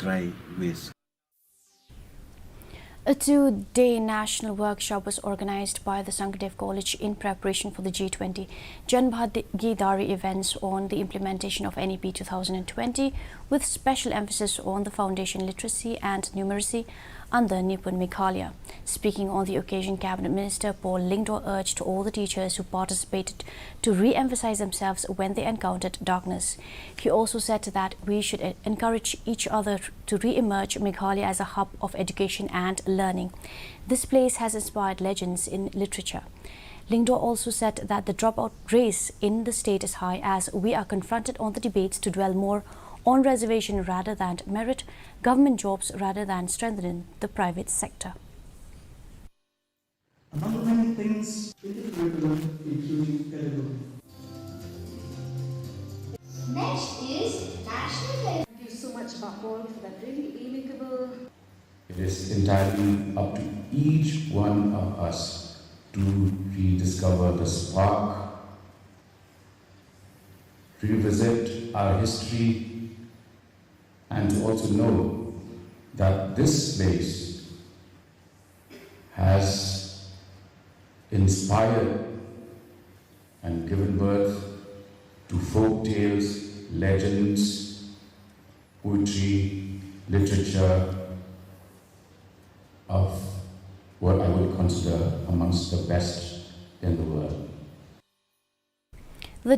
dry waste. A two-day national workshop was organized by the Sankardev College in preparation for the G20 Janbhagidari events on the implementation of NEP 2020, with special emphasis on the foundation literacy and numeracy under Nipun Meghalaya. Speaking on the occasion, Cabinet Minister Paul Lyngdoh urged all the teachers who participated to re-emphasize themselves when they encountered darkness. He also said that we should encourage each other to re-emerge Meghalaya as a hub of education and learning. This place has inspired legends in literature. Lyngdoh also said that the dropout race in the state is high, as we are confronted on the debates to dwell more on reservation rather than merit, government jobs rather than strengthening the private sector. Among many things in the curriculum, including Telugu. Next is National Day. Thank you so much, Bakol, for that really amicable. It is entirely up to each one of us to rediscover the spark, revisit our history, and to also know that this place has inspired and given birth to folk tales, legends, poetry, literature of what I would consider amongst the best in the world. The